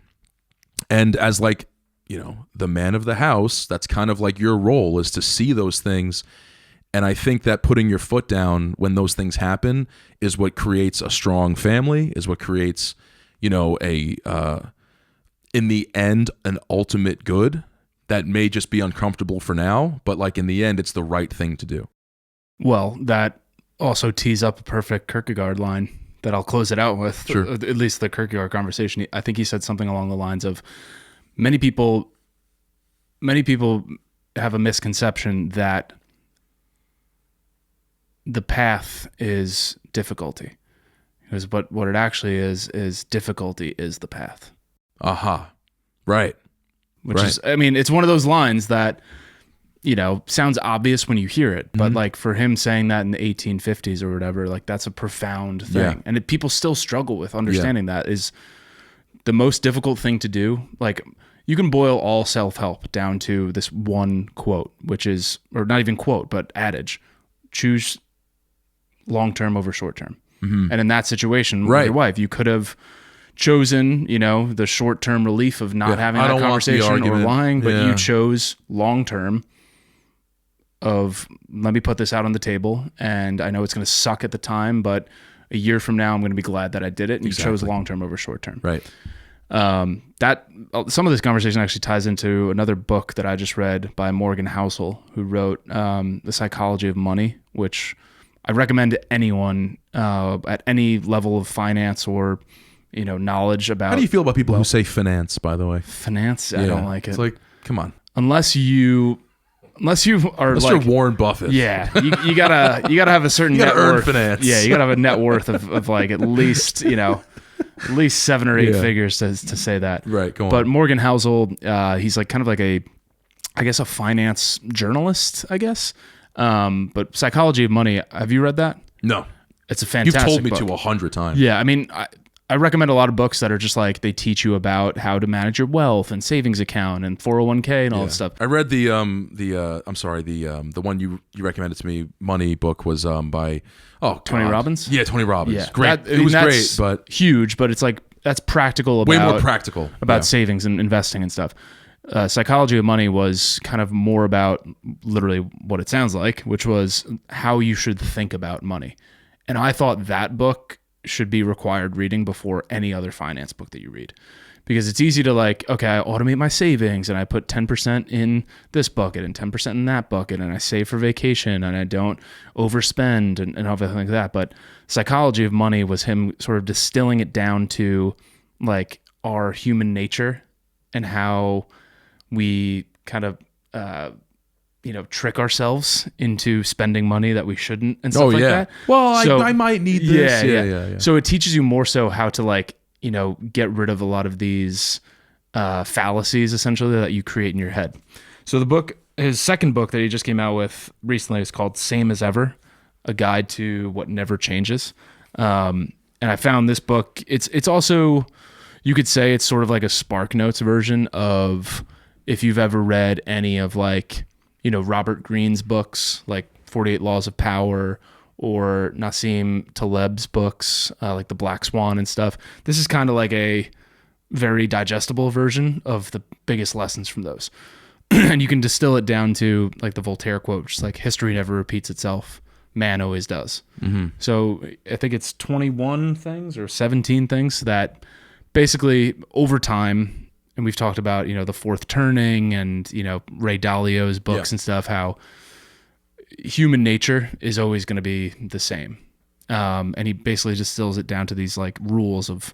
And as the man of the house, that's kind of like your role, is to see those things. And I think that putting your foot down when those things happen is what creates a strong family, is what creates, in the end, an ultimate good that may just be uncomfortable for now, but in the end, it's the right thing to do. Well, that also tees up a perfect Kierkegaard line that I'll close it out with. Sure. At least the Kierkegaard conversation. I think he said something along the lines of, many people have a misconception that the path is difficulty. But what it actually is difficulty is the path. Aha. Right. Which is, it's one of those lines that, sounds obvious when you hear it, but for him saying that in the 1850s or whatever, that's a profound thing. Yeah. And people still struggle with understanding that is the most difficult thing to do. You can boil all self-help down to this one quote, which is, or not even quote, but adage: choose long-term over short-term. And in that situation with your wife, you could have chosen, the short-term relief of not having that conversation or lying, but you chose long-term of, let me put this out on the table, and I know it's going to suck at the time, but a year from now, I'm going to be glad that I did it. And you chose long-term over short-term. Right. That some of this conversation actually ties into another book that I just read by Morgan Housel, who wrote The Psychology of Money, which I recommend to anyone at any level of finance or knowledge about. How do you feel about people who say finance, by the way? Finance? I don't like it. It's come on. Unless you unless you are Unless like you're Warren Buffett. yeah, you gotta have a certain You net gotta earn worth. finance. Yeah, you gotta have a net worth of like at least 7 or 8 figures to say that. Right. Go on. But Morgan Housel, he's like kind of like a finance journalist, I guess. But Psychology of Money. Have you read that? No. It's a fantastic You've told me book. to 100 times. Yeah, I mean, I recommend a lot of books that are just like they teach you about how to manage your wealth and savings account and 401k and all that stuff. I read the one you recommended to me, Money book was by Tony Robbins? Yeah, Tony Robbins. Yeah. Great. It was great, but huge, but it's like that's practical about way more practical about savings and investing and stuff. Psychology of Money was kind of more about literally what it sounds like, which was how you should think about money. And I thought that book should be required reading before any other finance book that you read. Because it's easy to like, okay, I automate my savings and I put 10% in this bucket and 10% in that bucket and I save for vacation and I don't overspend and everything like that. But Psychology of Money was him sort of distilling it down to like our human nature and how we kind of trick ourselves into spending money that we shouldn't and stuff like that. Well, So- I might need this. Yeah. So it teaches you more so how to like, get rid of a lot of these fallacies essentially that you create in your head. So the book, his second book that he just came out with recently is called Same as Ever, A Guide to What Never Changes. And I found this book, it's also, you could say it's sort of like a Spark Notes version of if you've ever read any of like, Robert Greene's books, like 48 Laws of Power, or Nassim Taleb's books, like The Black Swan and stuff. This is kind of like a very digestible version of the biggest lessons from those. And you can distill it down to like the Voltaire quote, which is like, history never repeats itself. Man always does. Mm-hmm. So I think it's 21 things or 17 things that basically over time, and we've talked about, the Fourth Turning and, Ray Dalio's books and stuff, how human nature is always going to be the same. And he basically distills it down to these like rules of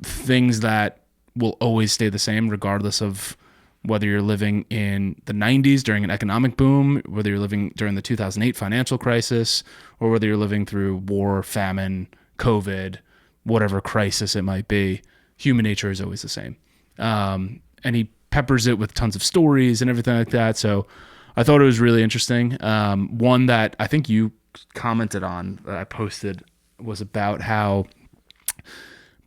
things that will always stay the same regardless of whether you're living in the 90s during an economic boom, whether you're living during the 2008 financial crisis, or whether you're living through war, famine, COVID, whatever crisis it might be. Human nature is always the same. And he peppers it with tons of stories and everything like that. So I thought it was really interesting. One that I think you commented on that I posted was about how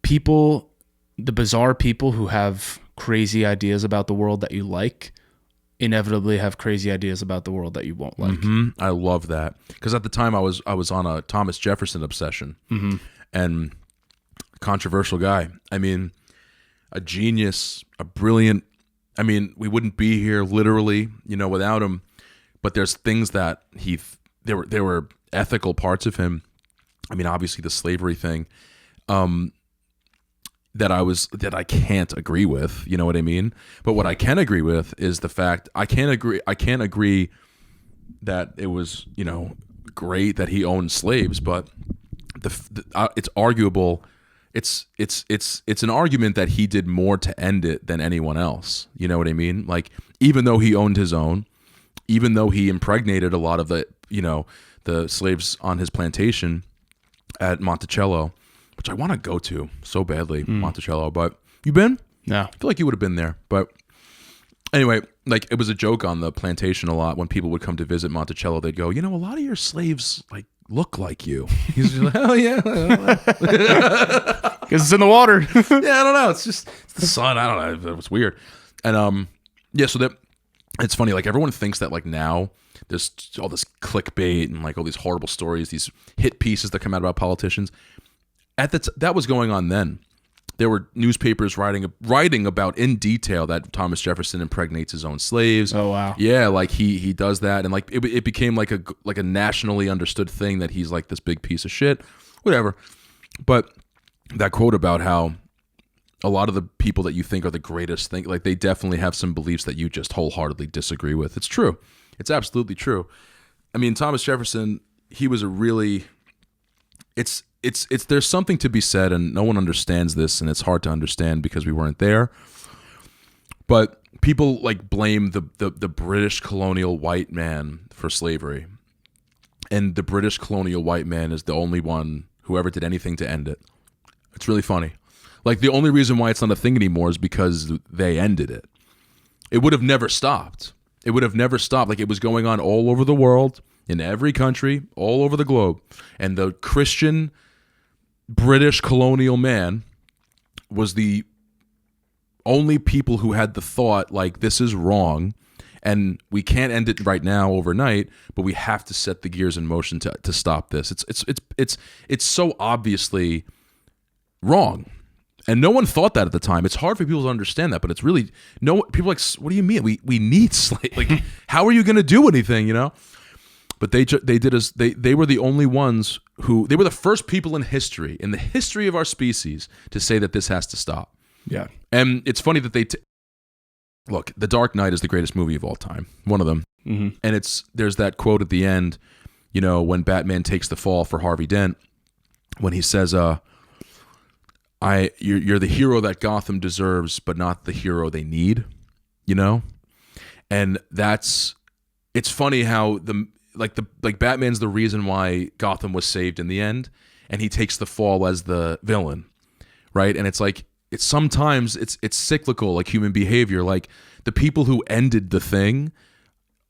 the bizarre people who have crazy ideas about the world that you like, inevitably have crazy ideas about the world that you won't like. Mm-hmm. I love that. Because at the time I was on a Thomas Jefferson obsession. Mm-hmm. And controversial guy. I mean, a genius, a brilliant, we wouldn't be here literally, without him, but there's things that there were ethical parts of him. Obviously the slavery thing, that I can't agree with, you know what I mean? But what I can agree with is the fact I can't agree that it was, great that he owned slaves, but it's arguable. It's an argument that he did more to end it than anyone else. You know what I mean? Like, even though he owned his own, even though he impregnated a lot of the slaves on his plantation at Monticello, which I want to go to so badly, Monticello, but you been? No. I feel like you would have been there. But anyway, like, it was a joke on the plantation a lot when people would come to visit Monticello. They'd go, a lot of your slaves like look like you. He's just like, oh yeah. Because it's in the water. Yeah, I don't know. It's the sun. I don't know. It's weird. And so that it's funny. Like, everyone thinks that like now there's all this clickbait and like all these horrible stories, these hit pieces that come out about politicians. That was going on then. There were newspapers writing about in detail that Thomas Jefferson impregnates his own slaves. Oh wow. Yeah, like he does that, and like it became like a nationally understood thing that he's like this big piece of shit, whatever. But that quote about how a lot of the people that you think are the greatest thing, like, they definitely have some beliefs that you just wholeheartedly disagree with. It's true. It's absolutely true. Thomas Jefferson, he was a really, it's there's something to be said, and no one understands this, and it's hard to understand because we weren't there. But people like blame the British colonial white man for slavery, and the British colonial white man is the only one who ever did anything to end it. It's really funny. Like, the only reason why it's not a thing anymore is because they ended it. It would have never stopped. It would have never stopped. Like, it was going on all over the world, in every country, all over the globe. And the Christian British colonial man was the only people who had the thought, like, this is wrong, and we can't end it right now overnight, but we have to set the gears in motion to stop this. It's so obviously wrong. And no one thought that at the time. It's hard for people to understand that, but it's really people are like, what do you mean? We need slaves. Like, how are you going to do anything? You know. But they were the only ones they were the first people in the history of our species, to say that this has to stop. Yeah. And it's funny that look, The Dark Knight is the greatest movie of all time, one of them. Mm-hmm. And there's that quote at the end, you know, when Batman takes the fall for Harvey Dent, when he says, you're the hero that Gotham deserves, but not the hero they need, you know? And it's funny how Batman's the reason why Gotham was saved in the end, and he takes the fall as the villain, right? And it's like, sometimes it's cyclical, like human behavior. Like, the people who ended the thing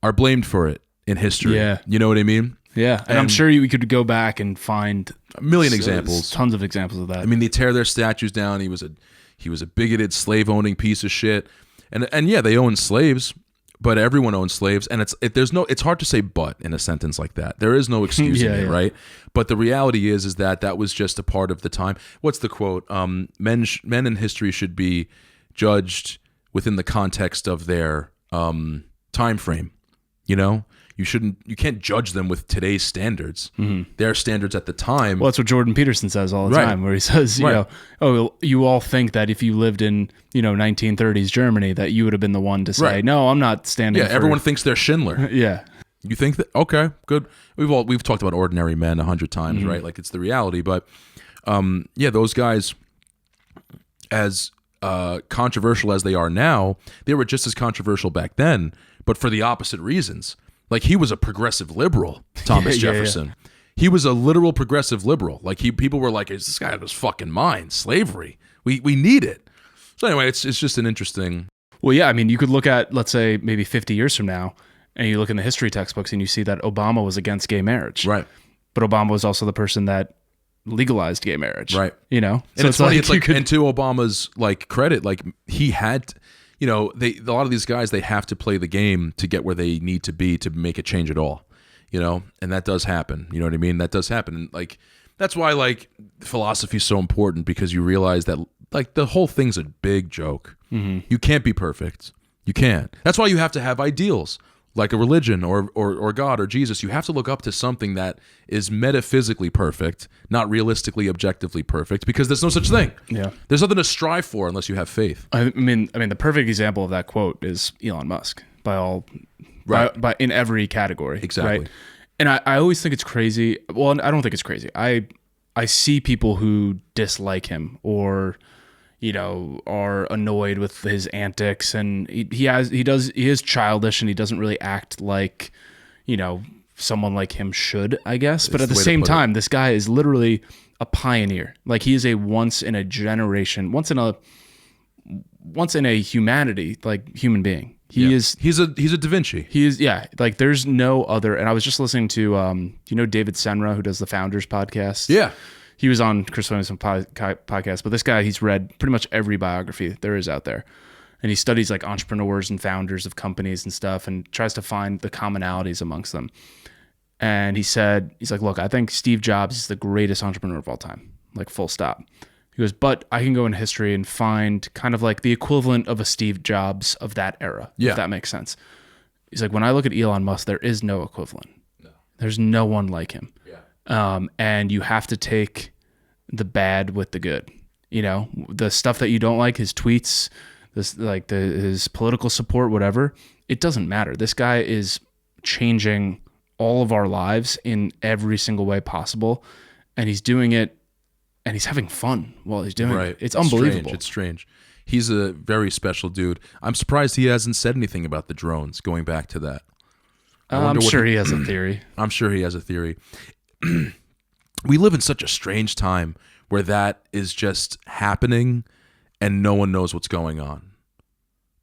are blamed for it in history. Yeah. You know what I mean? Yeah. And I'm sure we could go back and find a million examples. Tons of examples of that. I mean, they tear their statues down. He was a bigoted, slave-owning piece of shit. And yeah, they own slaves, but everyone owns slaves. And it's hard to say but in a sentence like that. There is no excusing it, right? But the reality is that was just a part of the time. What's the quote? Men in history should be judged within the context of their time frame. You know, you can't judge them with today's standards. Mm-hmm. Their standards at the time. Well, that's what Jordan Peterson says all the time, where he says, you know, you all think that if you lived in, 1930s Germany, that you would have been the one to say, no, I'm not standing. Yeah, everyone thinks they're Schindler. Yeah. You think that? Okay, good. We've talked about Ordinary Men 100 times, right? Like, it's the reality. But those guys, as controversial as they are now, they were just as controversial back then, but for the opposite reasons. Like, he was a progressive liberal, Thomas Jefferson. Yeah. He was a literal progressive liberal. Like, people were like, "Is this guy out of his fucking mind? Slavery. We need it." So anyway, it's just an interesting. Well, yeah. I mean, you could look at, let's say, maybe 50 years from now, and you look in the history textbooks and you see that Obama was against gay marriage. Right. But Obama was also the person that legalized gay marriage. Right. You know? And so it's funny, and to Obama's credit, he had, a lot of these guys, they have to play the game to get where they need to be to make a change at all. And that does happen. You know what I mean? That does happen. And that's why philosophy is so important, because you realize that the whole thing's a big joke. Mm-hmm. You can't be perfect. You can't. That's why you have to have ideals, like a religion or God or Jesus. You have to look up to something that is metaphysically perfect, not realistically, objectively perfect, because there's no such thing. Yeah. There's nothing to strive for unless you have faith. I mean, the perfect example of that quote is Elon Musk, by in every category. Exactly. Right? And I always think it's crazy. Well, I don't think it's crazy. I see people who dislike him or, are annoyed with his antics, and he is childish, and he doesn't really act like, someone like him should, I guess. But at the same time, this guy is literally a pioneer. Like, he is a once in a generation, once in a humanity, human being. He's a Da Vinci. He is, yeah. There's no other. And I was just listening to, David Senra, who does the Founders podcast. Yeah. He was on Chris Williams' podcast, but this guy, he's read pretty much every biography there is out there. And he studies entrepreneurs and founders of companies and stuff, and tries to find the commonalities amongst them. And he's like, look, I think Steve Jobs is the greatest entrepreneur of all time, full stop. He goes, but I can go in history and find kind of the equivalent of a Steve Jobs of that era, if that makes sense. He's like, when I look at Elon Musk, there is no equivalent. No. There's no one like him. Yeah. And you have to take the bad with the good. The stuff that you don't like, his tweets, his political support, whatever, it doesn't matter. This guy is changing all of our lives in every single way possible, and he's doing it, and he's having fun while he's doing it. It's unbelievable. It's strange. He's a very special dude. I'm surprised he hasn't said anything about the drones, going back to that. I'm sure he has a theory. I'm sure he has a theory. We live in such a strange time where that is just happening and no one knows what's going on.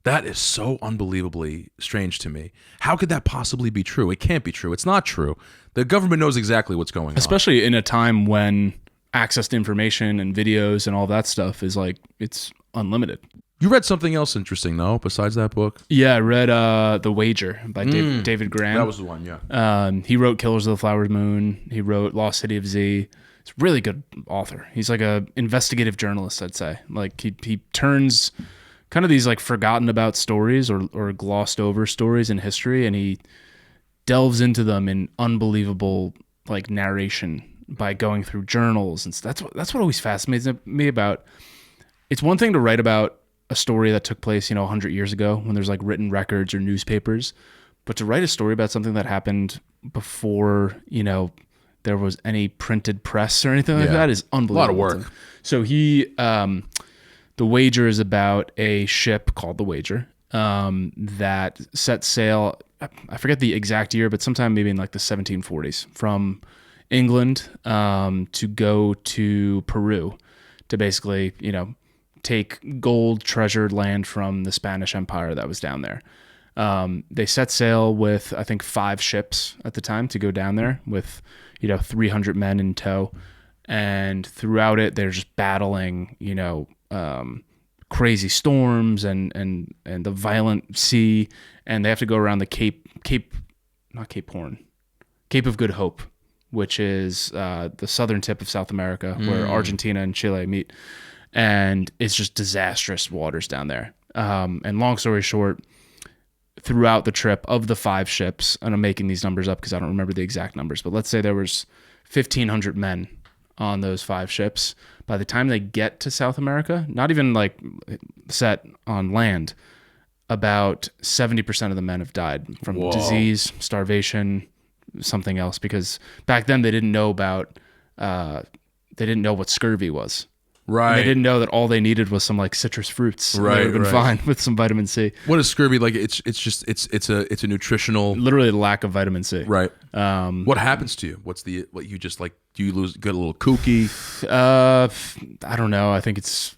That is so unbelievably strange to me. How could that possibly be true? It can't be true. It's not true. The government knows exactly what's going on. Especially in a time when access to information and videos and all that stuff is like, it's unlimited. You read something else interesting, though, besides that book? Yeah, I read The Wager by David Graham. That was the one, yeah. He wrote Killers of the Flower Moon. He wrote Lost City of Z. He's a really good author. He's like a investigative journalist, I'd say. Like he turns kind of these like forgotten about stories or glossed over stories in history, and he delves into them in unbelievable like narration by going through journals, and that's what always fascinates me about. It's one thing to write about a story that took place, 100 years ago when there's like written records or newspapers, but to write a story about something that happened before, there was any printed press or anything like that is unbelievable. A lot of work. So The Wager is about a ship called The Wager that set sail, I forget the exact year, but sometime maybe in like the 1740s from England to go to Peru to basically, take gold treasured land from the Spanish Empire that was down there. They set sail with, I think, 5 ships at the time to go down there with, 300 men in tow. And throughout it, they're just battling, crazy storms and the violent sea. And they have to go around the Cape of Good Hope, which is the southern tip of South America, where Argentina and Chile meet. And it's just disastrous waters down there. And long story short, throughout the trip of the 5 ships, and I'm making these numbers up because I don't remember the exact numbers, but let's say there was 1,500 men on those 5 ships. By the time they get to South America, not even like set on land, about 70% of the men have died from disease, starvation, something else, because back then they didn't know what scurvy was. Right. And they didn't know that all they needed was some like citrus fruits. Right. They would have been fine with some vitamin C. What is scurvy? Like it's a nutritional, literally the lack of vitamin C. Right. What happens to you? Do you get a little kooky? I don't know. I think it's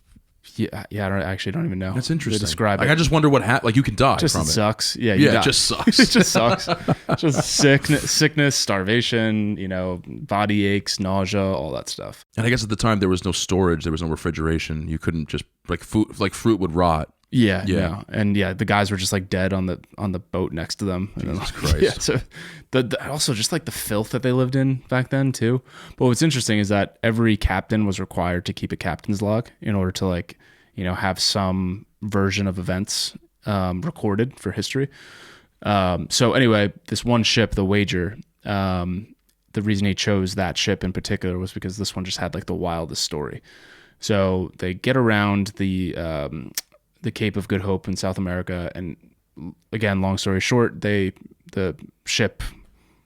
I don't even know. That's interesting. To describe I just wonder what happened. Like you can die just from it. it. Sucks. Yeah. It just sucks. It just sucks. Just sickness, starvation. Body aches, nausea, all that stuff. And I guess at the time there was no storage, there was no refrigeration. You couldn't just fruit would rot. Yeah. No. And the guys were just like dead on the boat next to them. Jesus Christ. Yeah. So also just like the filth that they lived in back then too. But what's interesting is that every captain was required to keep a captain's log in order to have some version of events recorded for history. So anyway, this one ship, the Wager, the reason he chose that ship in particular was because this one just had like the wildest story. So they get around the Cape of Good Hope in South America, and again, long story short, the ship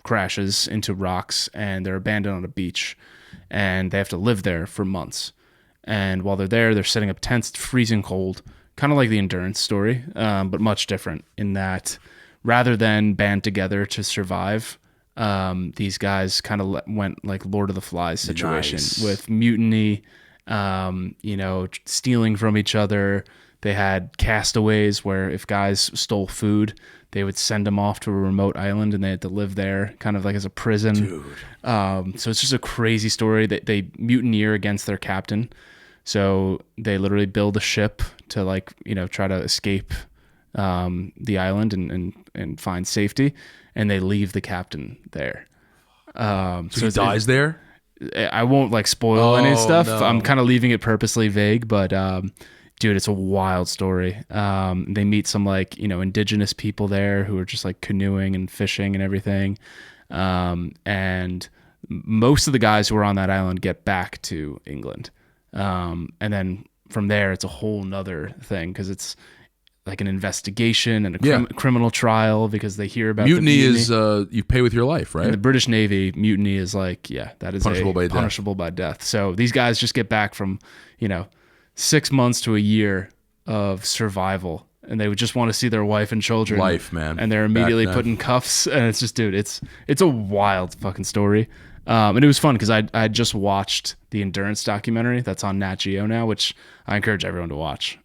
crashes into rocks and they're abandoned on a beach, and they have to live there for months. And while they're there, they're setting up tents, freezing cold, kind of like the Endurance story, but much different in that rather than band together to survive, these guys kind of went like Lord of the Flies situation with mutiny, stealing from each other. They had castaways where if guys stole food, they would send them off to a remote island and they had to live there kind of like as a prison. Dude. So it's just a crazy story that they mutineer against their captain. So they literally build a ship to try to escape the island and find safety, and they leave the captain there. So he dies there? I won't spoil any stuff. No. I'm kind of leaving it purposely vague, but dude, it's a wild story. They meet some indigenous people there who are just canoeing and fishing and everything. And most of the guys who are on that island get back to England. And then from there, it's a whole nother thing because it's like an investigation and a criminal trial because they hear about mutiny is you pay with your life, right? In the British Navy, mutiny is that is punishable by death. So these guys just get back from 6 months to a year of survival, and they would just want to see their wife and children. Life, man. And they're immediately put in cuffs, and it's just, dude, it's a wild fucking story. And it was fun because I just watched the Endurance documentary that's on Nat Geo now, which I encourage everyone to watch.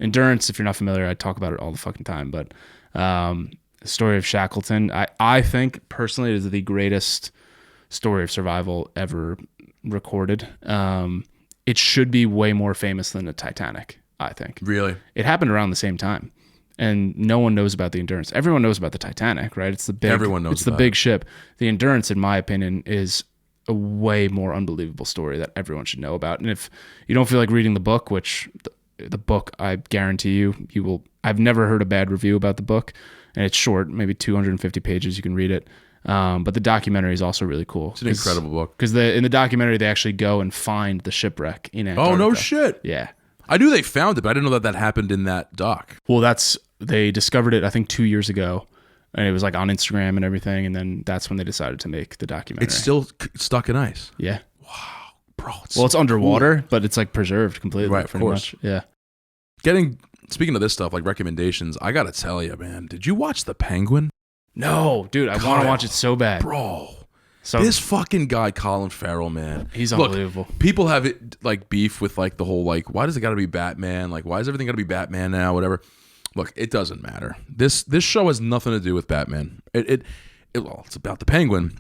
Endurance, if you're not familiar, I talk about it all the fucking time, but the story of Shackleton, I think personally it is the greatest story of survival ever recorded. It should be way more famous than the Titanic, I think. Really? It happened around the same time, and no one knows about the Endurance. Everyone knows about the Titanic, right? It's the big. Everyone knows. It's the big ship. The Endurance, in my opinion, is a way more unbelievable story that everyone should know about. And if you don't feel like reading the book, which the book, I guarantee you will. I've never heard a bad review about the book, and it's short, maybe 250 pages. You can read it. But the documentary is also really cool. It's an incredible book. Because in the documentary, they actually go and find the shipwreck in Antarctica. Oh, no shit. Yeah. I knew they found it, but I didn't know that happened in that doc. Well, they discovered it, I think, 2 years ago, and it was like on Instagram and everything, and then that's when they decided to make the documentary. It's still stuck in ice. Yeah. Wow. Bro, it's underwater, but it's like preserved completely. Right, of course. Much. Yeah. Speaking of this stuff, like recommendations, I got to tell you, man, did you watch The Penguin? No, dude, I want to watch it so bad. Bro, this fucking guy, Colin Farrell, man. He's unbelievable. Look, people have it like beef with like the whole like, why does it got to be Batman? Like, why is everything got to be Batman now? Whatever. Look, it doesn't matter. This show has nothing to do with Batman. Well, it's about the Penguin,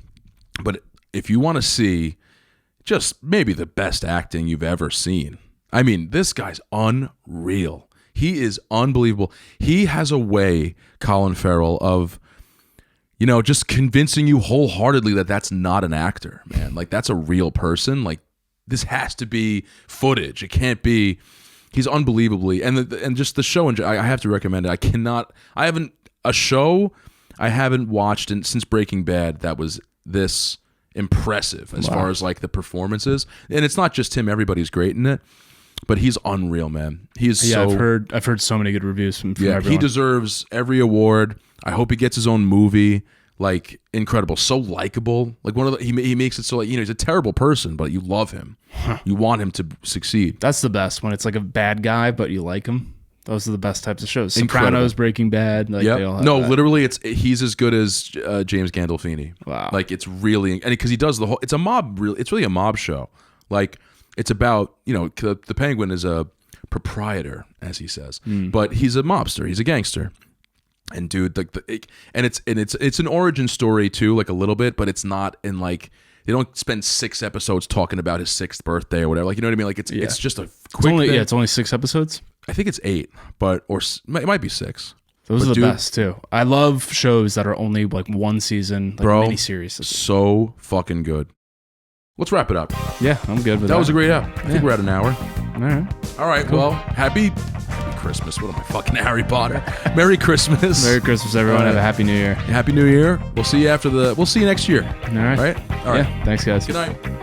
but if you want to see just maybe the best acting you've ever seen, I mean, this guy's unreal. He is unbelievable. He has a way, Colin Farrell, of just convincing you wholeheartedly that that's not an actor, man. Like, that's a real person. Like, this has to be footage. It can't be. He's unbelievably, and just the show. I have to recommend it. I haven't watched since Breaking Bad that was this impressive as far as like the performances. And it's not just him. Everybody's great in it. But he's unreal, man. I've heard so many good reviews from everyone. He deserves every award. I hope he gets his own movie. Like, incredible, so likable. Like he makes it so like he's a terrible person, but you love him. You want him to succeed. That's the best, when it's like a bad guy, but you like him. Those are the best types of shows. Incredible. Sopranos, Breaking Bad. Like, they all have that. Literally, he's as good as James Gandolfini. Wow. Like, it's really, and because he does the whole. It's a mob. It's really a mob show. Like, it's about the Penguin is a proprietor, as he says, but he's a mobster. He's a gangster. And dude, it's an origin story too, like a little bit, but it's not in like they don't spend 6 episodes talking about his 6th birthday or whatever. Like, you know what I mean? Like it's just a quick thing. It's only 6 episodes. I think it's 8, but it might be 6. Those are the best too. I love shows that are only like one season, like miniseries. So fucking good. Let's wrap it up. Yeah, I'm good with that. That was a great app. I think we're at an hour. All right. Cool. Well, happy Christmas. What am I, fucking Harry Potter? Merry Christmas. Merry Christmas, everyone. Have a happy New Year. Happy New Year. We'll see you next year. All right. All right? Yeah. Thanks, guys. Good night.